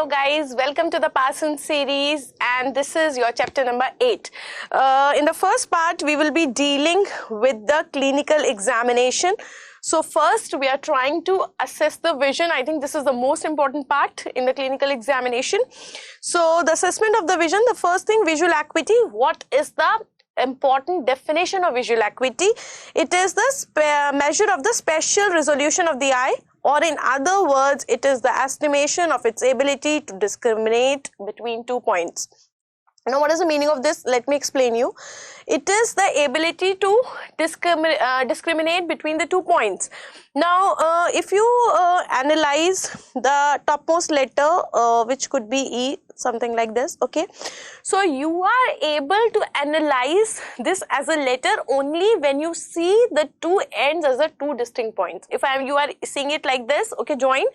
Hello guys, welcome to the Parsons series, and this is your chapter number 8. In the first part, we will be dealing with the clinical examination. So first, we are trying to assess the vision. I think this is the most important part in the clinical examination. So the assessment of the vision, the first thing, visual acuity. What is the important definition of visual acuity? It is the measure of the spatial resolution of the eye, or in other words, it is the estimation of its ability to discriminate between 2 points. Now, what is the meaning of this? Let me explain you. It is the ability to discriminate between the 2 points. Now, if you analyze the topmost letter, which could be E, something like this, okay? So, you are able to analyze this as a letter only when you see the 2 ends as a 2 distinct points. If you are seeing it like this, okay, join,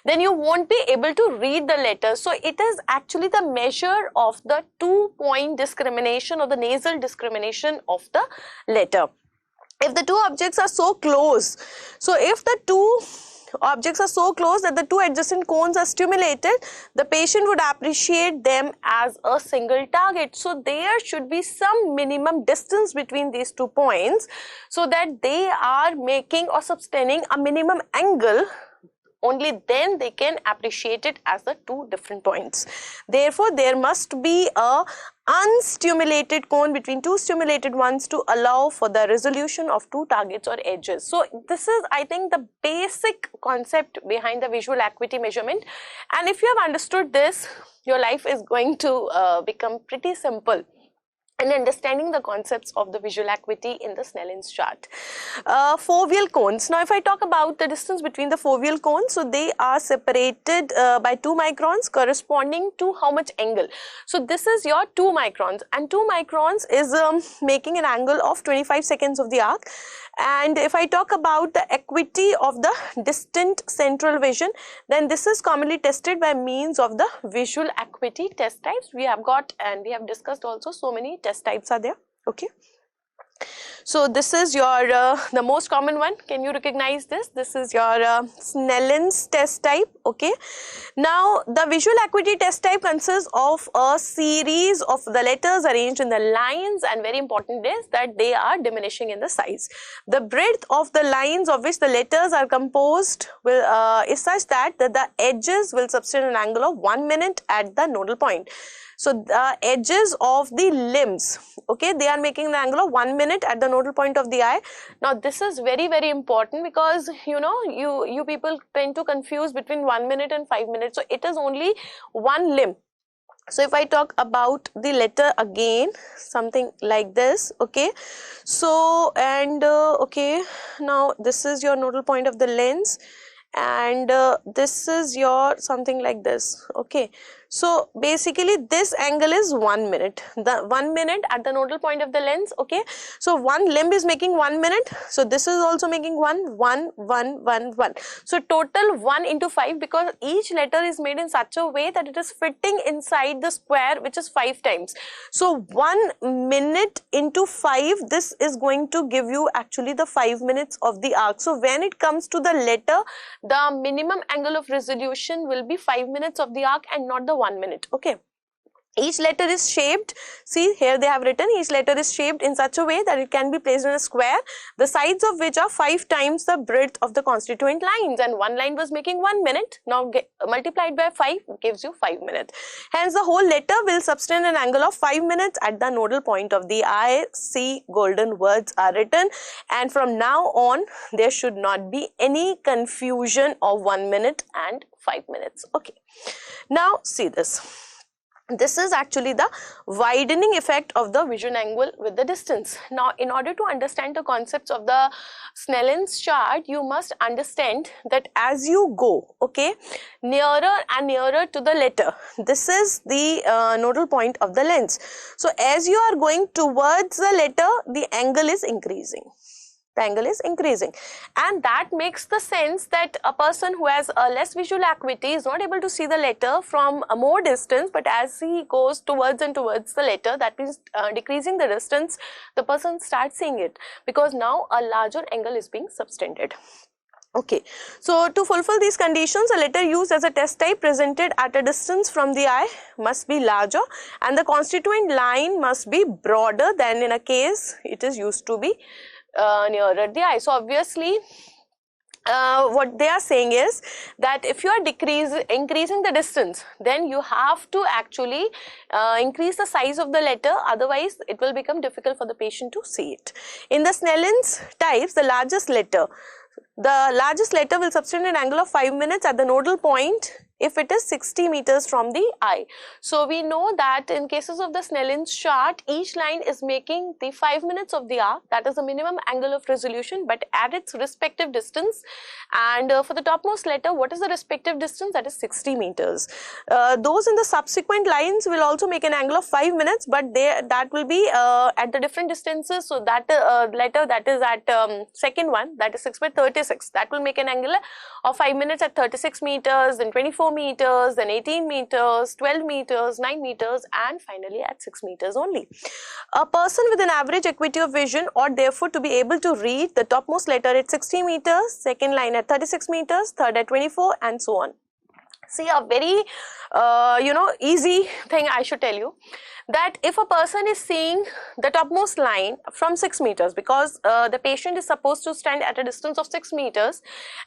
then you won't be able to read the letter. So, it is actually the measure of the 2-point discrimination or the nasal discrimination of the letter. If the 2 objects are so close, so if the 2 objects are so close that the 2 adjacent cones are stimulated, the patient would appreciate them as a single target. So there should be some minimum distance between these 2 points so that they are making or sustaining a minimum angle. Only then they can appreciate it as the 2 different points. Therefore, there must be a unstimulated cone between 2 stimulated ones to allow for the resolution of 2 targets or edges. So this is, I think, the basic concept behind the visual acuity measurement. And if you have understood this, your life is going to become pretty simple in understanding the concepts of the visual acuity in the Snellen's chart. Foveal cones. Now, if I talk about the distance between the foveal cones, so they are separated by 2 microns corresponding to how much angle? So, this is your 2 microns, and 2 microns is making an angle of 25 seconds of the arc. And if I talk about the acuity of the distant central vision, then this is commonly tested by means of the visual acuity test types. We have got, and we have discussed also, so many test types are there, okay. So this is your the most common one. Can you recognize this? This is your Snellen's test type, okay. Now the visual acuity test type consists of a series of the letters arranged in the lines, and very important is that they are diminishing in the size. The breadth of the lines of which the letters are composed is such that the edges will subtend an angle of 1 minute at the nodal point. So the edges of the limbs, okay, they are making the angle of 1 minute at the nodal point of the eye. Now this is very, very important because you know you people tend to confuse between 1 minute and 5 minutes. So it is only one limb. So if I talk about the letter again, something like this, okay. So and okay, now this is your nodal point of the lens, and this is your something like this, okay. So basically this angle is 1 minute, the 1 minute at the nodal point of the lens, okay. So one limb is making 1 minute, so this is also making 1, 1, 1, 1, 1. So total 1 into 5, because each letter is made in such a way that it is fitting inside the square, which is 5 times. So 1 minute into 5, this is going to give you actually the 5 minutes of the arc. So when it comes to the letter, the minimum angle of resolution will be 5 minutes of the arc and not the 1 minute, okay. Each letter is shaped, see here they have written, each letter is shaped in such a way that it can be placed in a square, the sides of which are 5 times the breadth of the constituent lines, and one line was making 1 minute, now multiplied by 5 gives you 5 minutes. Hence the whole letter will subtend an angle of 5 minutes at the nodal point of the eye. See, golden words are written, and from now on there should not be any confusion of 1 minute and 5 minutes, okay. Now see this. This is actually the widening effect of the vision angle with the distance. Now, in order to understand the concepts of the Snellen's chart, you must understand that as you go, okay, nearer and nearer to the letter, this is the nodal point of the lens. So, as you are going towards the letter, the angle is increasing. The angle is increasing, and that makes the sense that a person who has a less visual acuity is not able to see the letter from a more distance, but as he goes towards and towards the letter, that means decreasing the distance, the person starts seeing it, because now a larger angle is being subtended. Okay, so to fulfill these conditions, a letter used as a test type presented at a distance from the eye must be larger and the constituent line must be broader than in a case it is used to be nearer the eye. So obviously what they are saying is that if you are increasing the distance, then you have to actually increase the size of the letter, otherwise it will become difficult for the patient to see it. In the Snellen's types, the largest letter will subtend an angle of 5 minutes at the nodal point if it is 60 meters from the eye. So we know that in cases of the Snellen's chart, each line is making the 5 minutes of the arc, that is the minimum angle of resolution, but at its respective distance. And for the topmost letter, what is the respective distance? That is 60 meters. Those in the subsequent lines will also make an angle of 5 minutes, but that will be at the different distances. So that letter that is at second one, that is 6 by 36, that will make an angle of 5 minutes at 36 meters, then 24 meters, then 18 meters, 12 meters, 9 meters, and finally at 6 meters only. A person with an average acuity of vision ought therefore to be able to read the topmost letter at 60 meters, second line at 36 meters, third at 24, and so on. See, a very easy thing I should tell you, that if a person is seeing the topmost line from 6 meters, because the patient is supposed to stand at a distance of 6 meters,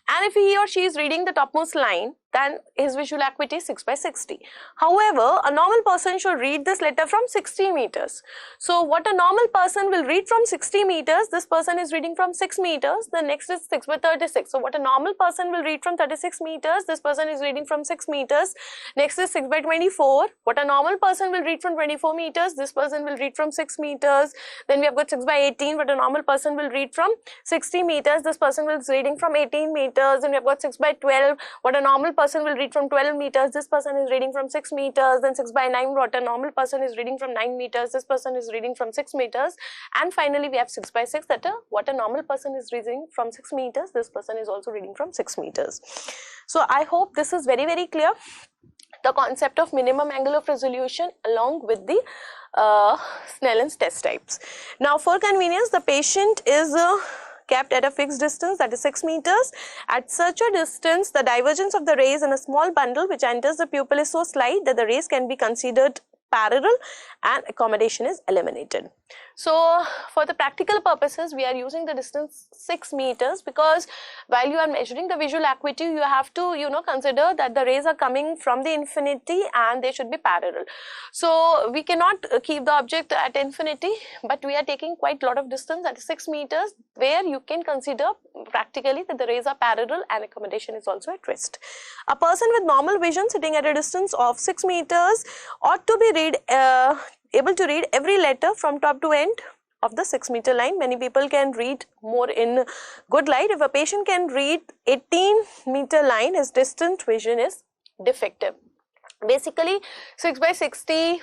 and if he or she is reading the topmost line, then his visual acuity is 6 by 60. However, a normal person should read this letter from 60 meters. So what a normal person will read from 60 meters, this person is reading from 6 meters, the next is 6 by 36. So what a normal person will read from 36 meters, this person is reading from 6 meters, next is 6 by 24. What a normal person will read from 24 meters, this person will read from 6 meters. Then we have got 6 by 18, what a normal person will read from 60 meters, this person will be reading from 18 meters. Then we have got 6 by 12, what a normal person will read from 12 meters, this person is reading from 6 meters. Then 6 by 9, what a normal person is reading from 9 meters, this person is reading from 6 meters. And finally we have 6 by 6, that what a normal person is reading from 6 meters, this person is also reading from 6 meters. So I hope this is very, very clear, the concept of minimum angle of resolution along with the Snellen's test types. Now for convenience, the patient is kept at a fixed distance, that is 6 meters. At such a distance, the divergence of the rays in a small bundle which enters the pupil is so slight that the rays can be considered parallel and accommodation is eliminated. So for the practical purposes, we are using the distance 6 meters, because while you are measuring the visual acuity, you have to consider that the rays are coming from the infinity and they should be parallel. So we cannot keep the object at infinity, but we are taking quite a lot of distance, that is 6 meters, where you can consider practically that the rays are parallel and accommodation is also at rest. A person with normal vision sitting at a distance of 6 meters ought to be able to read every letter from top to end of the 6 meter line. Many people can read more in good light. If a patient can read 18 meter line, his distant vision is defective. Basically 6 by 60,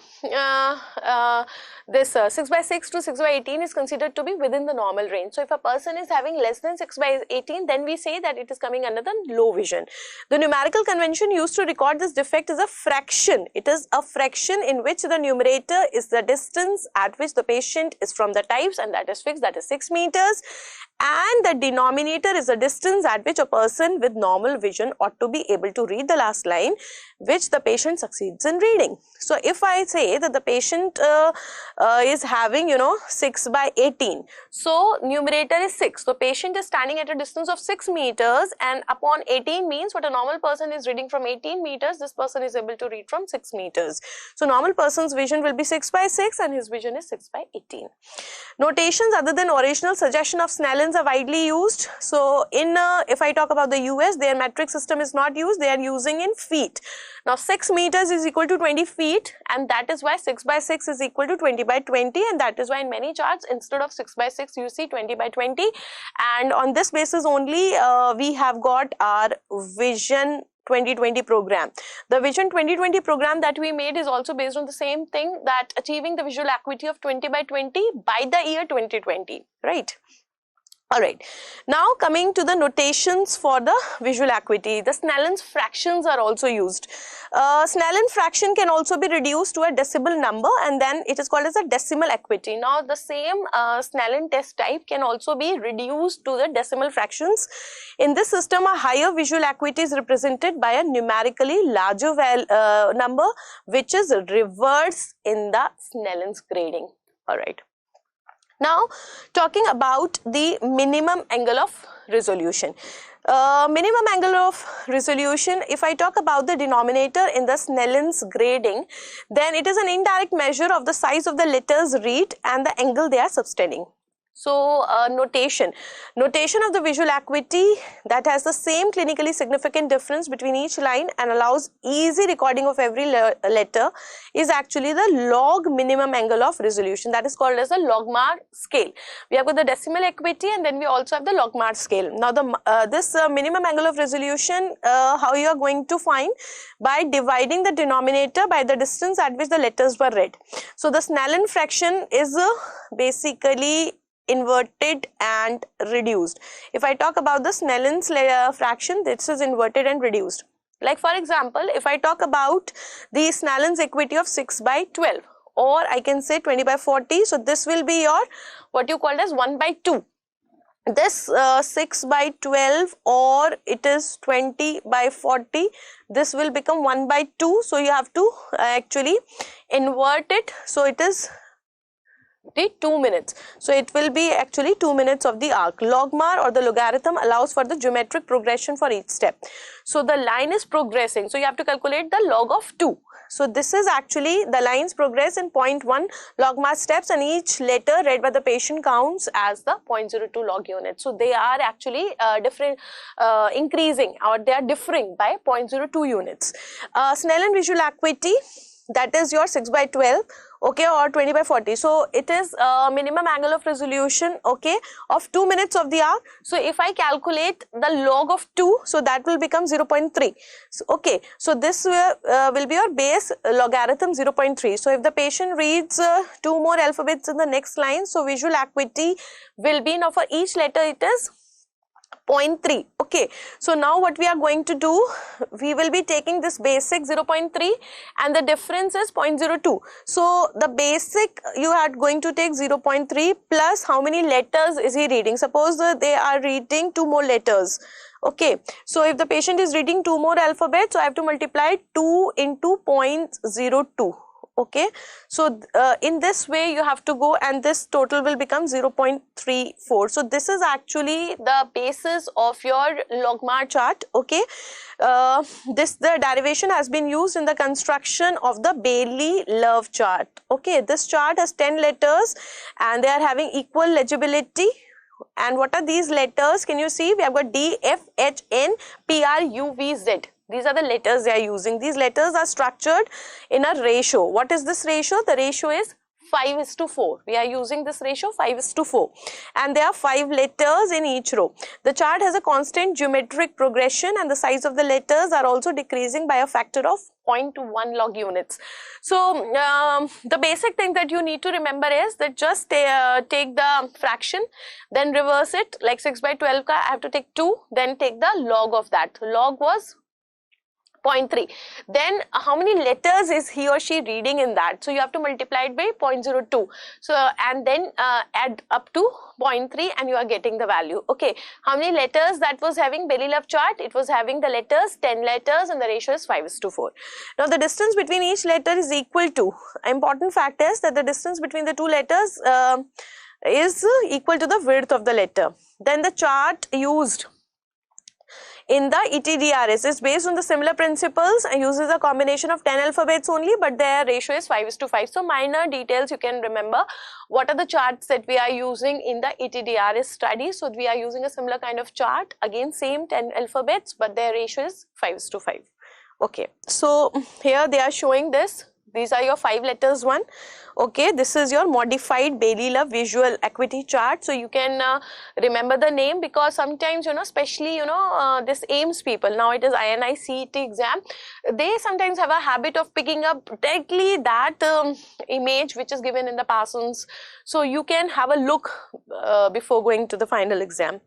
this 6 by 6 to 6 by 18 is considered to be within the normal range. So if a person is having less than 6 by 18, then we say that it is coming under the low vision. The numerical convention used to record this defect is a fraction. It is a fraction in which the numerator is the distance at which the patient is from the types, and that is fixed, that is 6 meters. And the denominator is the distance at which a person with normal vision ought to be able to read the last line, which the patient succeeds in reading. So if I say that the patient is having 6 by 18, so numerator is 6, so patient is standing at a distance of 6 meters, and upon 18 means what a normal person is reading from 18 meters, this person is able to read from 6 meters. So normal person's vision will be 6 by 6 and his vision is 6 by 18. Notations other than original suggestion of Snellen's are widely used. So in if I talk about the US, their metric system is not used, they are using in feet. Now 6 meters is equal to 20 feet, and that is why 6 by 6 is equal to 20 by 20, and that is why in many charts instead of 6 by 6 you see 20 by 20, and on this basis only we have got our Vision 2020 program. The Vision 2020 program that we made is also based on the same thing, that achieving the visual acuity of 20 by 20 by the year 2020, right? All right, now coming to the notations for the visual acuity, the Snellen's fractions are also used. Snellen fraction can also be reduced to a decimal number, and then it is called as a decimal acuity. Now the same Snellen test type can also be reduced to the decimal fractions. In this system, a higher visual acuity is represented by a numerically larger number, which is reversed in the Snellen's grading. All right. Now, talking about the minimum angle of resolution. Minimum angle of resolution, if I talk about the denominator in the Snellen's grading, then it is an indirect measure of the size of the letters read and the angle they are subtending. So, notation of the visual acuity that has the same clinically significant difference between each line and allows easy recording of every letter is actually the log minimum angle of resolution, that is called as the Logmar scale. We have got the decimal acuity and then we also have the Logmar scale. Now, this minimum angle of resolution, how you are going to find? By dividing the denominator by the distance at which the letters were read. So, the Snellen fraction is basically inverted and reduced. If I talk about the Snellen's fraction, this is inverted and reduced. Like for example, if I talk about the Snellen's acuity of 6/12, or I can say 20/40, so this will be your what you called as 1/2. This 6/12 or it is 20/40, this will become 1/2. So you have to actually invert it. So it is the 2 minutes. So it will be actually 2 minutes of the arc. Logmar or the logarithm allows for the geometric progression for each step. So the line is progressing. So you have to calculate the log of 2. So this is actually the lines progress in 0.1 logmar steps, and each letter read by the patient counts as the 0.02 log unit. So they are actually increasing, or they are differing by 0.02 units. Snellen visual acuity, that is your 6/12, okay, or 20/40. So it is minimum angle of resolution, okay, of 2 minutes of the arc. So if I calculate the log of 2, so that will become 0.3. So, okay, so this will be your base logarithm 0.3. So if the patient reads 2 more alphabets in the next line, so visual acuity will be, now for each letter it is 0.3. okay, so now what we are going to do, we will be taking this basic 0.3 and the difference is 0.02. so the basic you are going to take 0.3 plus how many letters is he reading. Suppose they are reading 2 more letters. Okay, so if the patient is reading 2 more alphabets, so I have to multiply 2 into 0.02. okay, so in this way you have to go, and this total will become 0.34. so this is actually the basis of your Logmar chart. okay, the derivation has been used in the construction of the Bailey-Love chart. okay, this chart has 10 letters and they are having equal legibility. And what are these letters? Can you see? We have got D, F, H, N, P, R, U, V, Z. These are the letters they are using. These letters are structured in a ratio. What is this ratio? The ratio is 5:4. We are using this ratio 5:4. And there are 5 letters in each row. The chart has a constant geometric progression and the size of the letters are also decreasing by a factor of 0.1 log units. So the basic thing that you need to remember is that just take the fraction, then reverse it, like 6/12 I have to take 2, then take the log of that. Log was 0.3. Then how many letters is he or she reading in that? So you have to multiply it by 0.02. So and then add up to 0.3 and you are getting the value. Okay, how many letters that was having Bailey-Love chart? It was having the letters, 10 letters, and the ratio is 5:4. Now the distance between each letter is equal to, important fact is that the distance between the 2 letters is equal to the width of the letter. Then the chart used in the ETDRS is based on the similar principles and uses a combination of 10 alphabets only, but their ratio is 5:5. So minor details you can remember. What are the charts that we are using in the ETDRS study? So we are using a similar kind of chart, again same 10 alphabets, but their ratio is 5:5. Okay, so here they are showing this. These are your 5 letters one. Okay, this is your modified Bailey-Love visual acuity chart. So you can remember the name, because sometimes, you know, especially, you know, this AIIMS people, now it is INI CET exam, they sometimes have a habit of picking up directly that image which is given in the Parsons. So you can have a look before going to the final exam.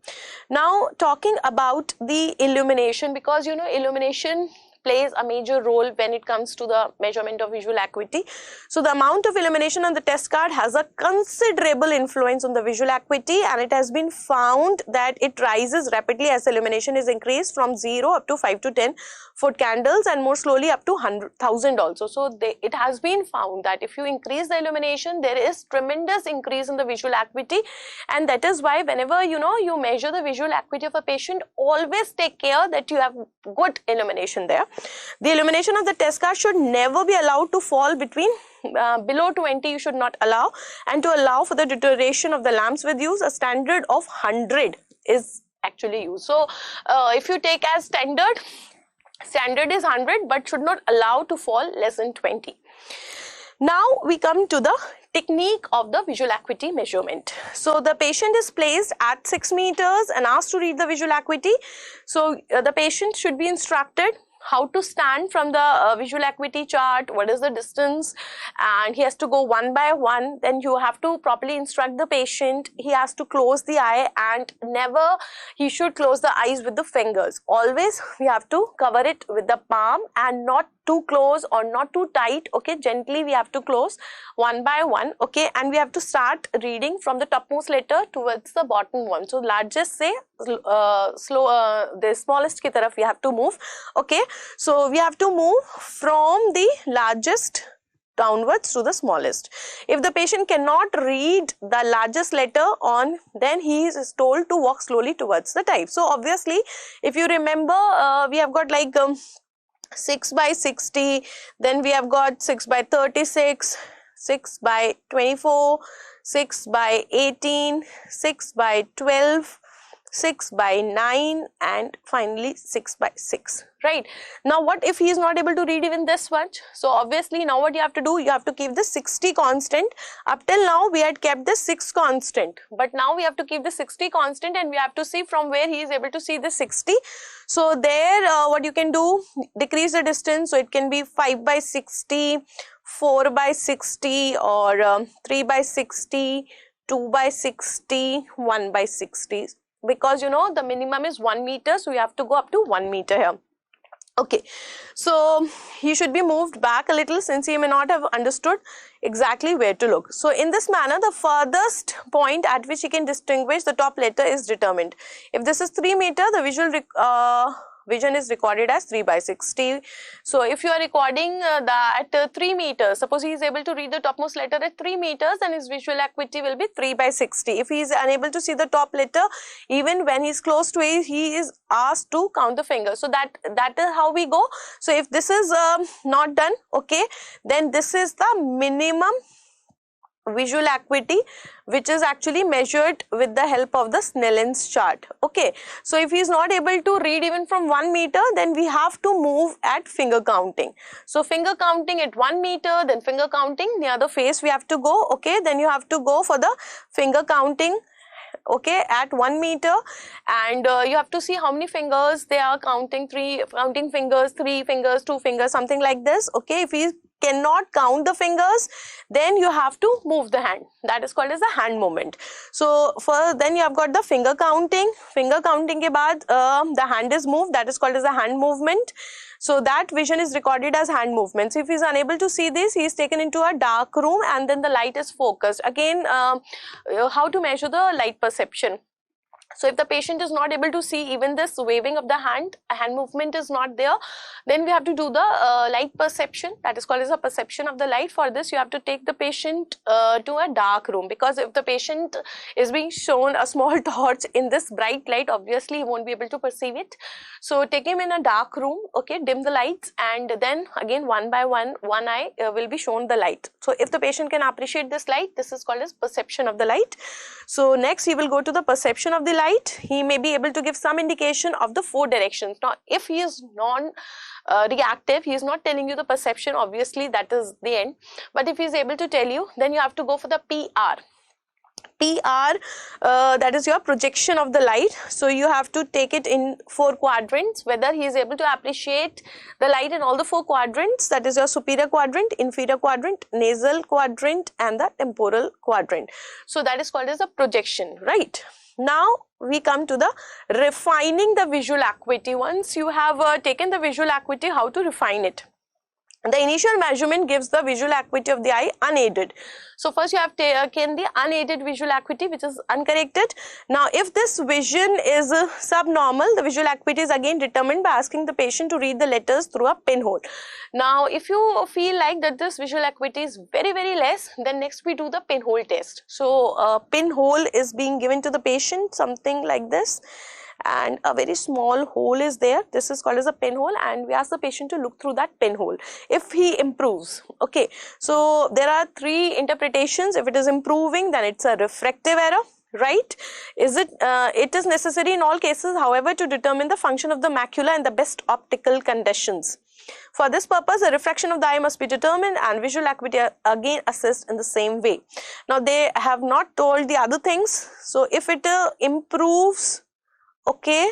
Now talking about the illumination, because, you know, illumination plays a major role when it comes to the measurement of visual acuity. So the amount of illumination on the test card has a considerable influence on the visual acuity, and it has been found that it rises rapidly as illumination is increased from 0 up to 5 to 10 foot candles, and more slowly up to 100,000 also. So it has been found that if you increase the illumination, there is tremendous increase in the visual acuity, and that is why whenever, you know, you measure the visual acuity of a patient, always take care that you have good illumination there. The illumination of the test card should never be allowed to fall between below 20, you should not allow, and to allow for the deterioration of the lamps with use, a standard of 100 is actually used. So if you take as standard is 100, but should not allow to fall less than 20. Now we come to the technique of the visual acuity measurement. So the patient is placed at 6 meters and asked to read the visual acuity. So the patient should be instructed how to stand from the visual acuity chart, what is the distance, and he has to go one by one. Then you have to properly instruct the patient. He has to close the eye, and never he should close the eyes with the fingers. Always we have to cover it with the palm, and not too close or not too tight. Okay, gently we have to close one by one. Okay, and we have to start reading from the topmost letter towards the bottom one. So largest say the smallest ki taraf we have to move. Okay, so we have to move from the largest downwards to the smallest. If the patient cannot read the largest letter on, then he is told to walk slowly towards the type. So obviously, if you remember, we have got like 6 by 60, then we have got 6 by 36, 6 by 24, 6 by 18, 6 by 12, 6 by 9, and finally 6 by 6, right? Now what if he is not able to read even this much? So obviously now what you have to do, you have to keep the 60 constant. Up till now we had kept the 6 constant, but now we have to keep the 60 constant, and we have to see from where he is able to see the 60. So there what you can do, decrease the distance, so it can be 5 by 60, 4 by 60, or 3 by 60, 2 by 60, 1 by 60. Because, you know, the minimum is 1 meter, so we have to go up to 1 meter here. Okay, so he should be moved back a little, since he may not have understood exactly where to look. So in this manner, the furthest point at which he can distinguish the top letter is determined. If this is 3 meter, the visual vision is recorded as 3 by 60. So if you are recording that 3 meters, suppose he is able to read the topmost letter at 3 meters, then his visual acuity will be 3 by 60. If he is unable to see the top letter, even when he is close to it, he is asked to count the fingers. So that is how we go. So if this is not done, okay, then this is the minimum visual acuity, which is actually measured with the help of the Snellen's chart. Okay, so if he is not able to read even from 1 meter, then we have to move at finger counting. So finger counting at 1 meter, then finger counting near the face we have to go. Okay, then you have to go for the finger counting, okay, at 1 meter, and you have to see how many fingers they are counting. Counting fingers, 3 fingers, 2 fingers, something like this. Okay, if he cannot count the fingers, then you have to move the hand. That is called as the hand movement. So then you have got the finger counting. Finger counting ke baad the hand is moved. That is called as the hand movement. So that vision is recorded as hand movements. If he is unable to see this, he is taken into a dark room, and then the light is focused. Again, how to measure the light perception. So if the patient is not able to see even this waving of the hand movement is not there, then we have to do the light perception. That is called as a perception of the light. For this, you have to take the patient to a dark room, because if the patient is being shown a small torch in this bright light, obviously he won't be able to perceive it. So take him in a dark room, okay, dim the lights, and then again one by one eye will be shown the light. So if the patient can appreciate this light, this is called as perception of the light. So next he will go to the perception of the light. light, he may be able to give some indication of the 4 directions. Now, if he is reactive, he is not telling you the perception, obviously that is the end. But if he is able to tell you, then you have to go for the PR. PR, that is your projection of the light. So you have to take it in 4 quadrants, whether he is able to appreciate the light in all the 4 quadrants, that is your superior quadrant, inferior quadrant, nasal quadrant and the temporal quadrant. So that is called as a projection, right? Now we come to the refining the visual acuity. Once you have taken the visual acuity, how to refine it? The initial measurement gives the visual acuity of the eye unaided. So first you have taken the unaided visual acuity, which is uncorrected. Now if this vision is subnormal, the visual acuity is again determined by asking the patient to read the letters through a pinhole. Now if you feel like that this visual acuity is very less, then next we do the pinhole test. So a pinhole is being given to the patient, something like this, and a very small hole is there. This is called as a pinhole, and we ask the patient to look through that pinhole if he improves. Okay, so there are 3 interpretations. If it is improving, then it's a refractive error, right? It is necessary in all cases, however, to determine the function of the macula in the best optical conditions. For this purpose, the refraction of the eye must be determined and visual acuity again assessed in the same way. Now they have not told the other things. So if it improves, okay,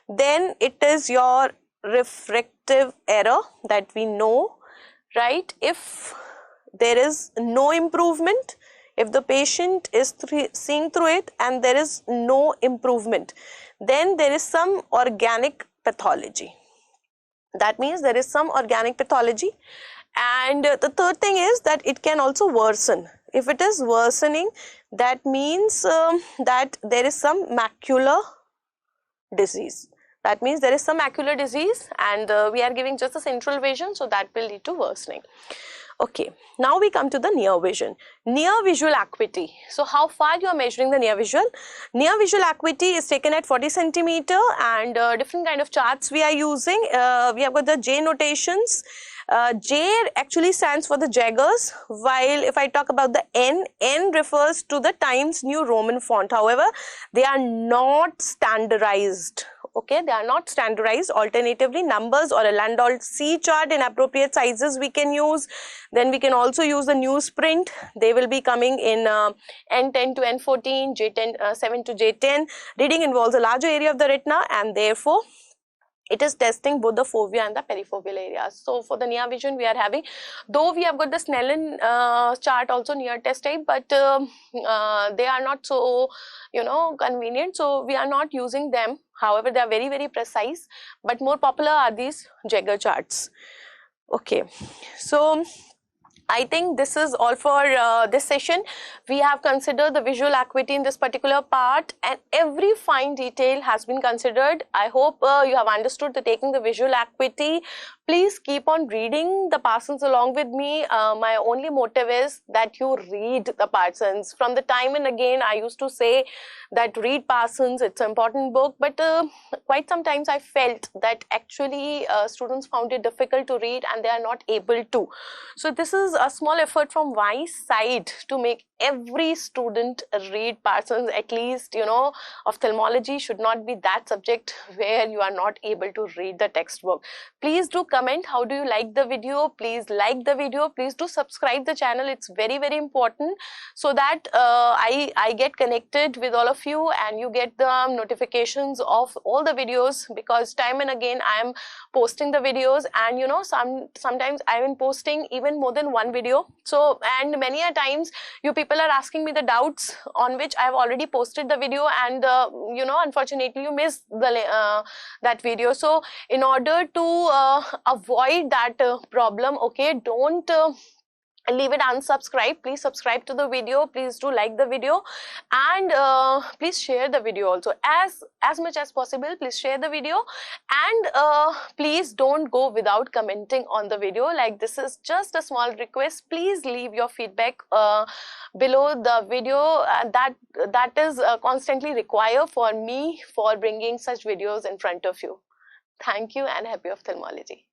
then it is your refractive error that we know, right? If there is no improvement, if the patient is seeing through it and there is no improvement, then there is some organic pathology. That means there is some organic pathology. And the third thing is that it can also worsen. If it is worsening, that means that there is some macular disease. That means there is some macular disease, and we are giving just a central vision, so that will lead to worsening. Okay, now we come to the near vision. Near visual acuity. So how far you are measuring the near visual? Near visual acuity is taken at 40 centimeter, and different kind of charts we are using. We have got the J notations. J actually stands for the Jaggers, while if I talk about the N refers to the Times New Roman font. However, they are not standardized. Okay, they are not standardized. Alternatively, numbers or a Landolt C chart in appropriate sizes we can use. Then we can also use the newsprint. They will be coming in N10 to N14, J10, 7 to J10. Reading involves a larger area of the retina, and therefore it is testing both the fovea and the perifoveal areas. So for the near vision we are having, though we have got the Snellen chart also near test type, but they are not so, convenient, so we are not using them. However, they are very precise, but more popular are these Jagger charts. Okay, so I think this is all for this session. We have considered the visual acuity in this particular part, and every fine detail has been considered. I hope you have understood the taking the visual acuity. Please keep on reading the Parsons along with me. My only motive is that you read the Parsons. From the time and again, I used to say that read Parsons, it's an important book, but quite sometimes I felt that actually students found it difficult to read and they are not able to. So this is a small effort from my side to make every student read Parsons. At least, ophthalmology should not be that subject where you are not able to read the textbook. Please do comment how do you like the video. Please like the video. Please do subscribe the channel. It's very important, so that I get connected with all of you and you get the notifications of all the videos, because time and again I am posting the videos, and sometimes I am posting even more than one video. So, and many a times you people are asking me the doubts on which I have already posted the video, and unfortunately you missed the that video. So in order to avoid that problem, okay, don't leave it unsubscribed. Please subscribe to the video. Please do like the video, and please share the video also as much as possible. Please share the video, and please don't go without commenting on the video. Like, this is just a small request. Please leave your feedback below the video. That is constantly required for me for bringing such videos in front of you. Thank you, and happy ophthalmology.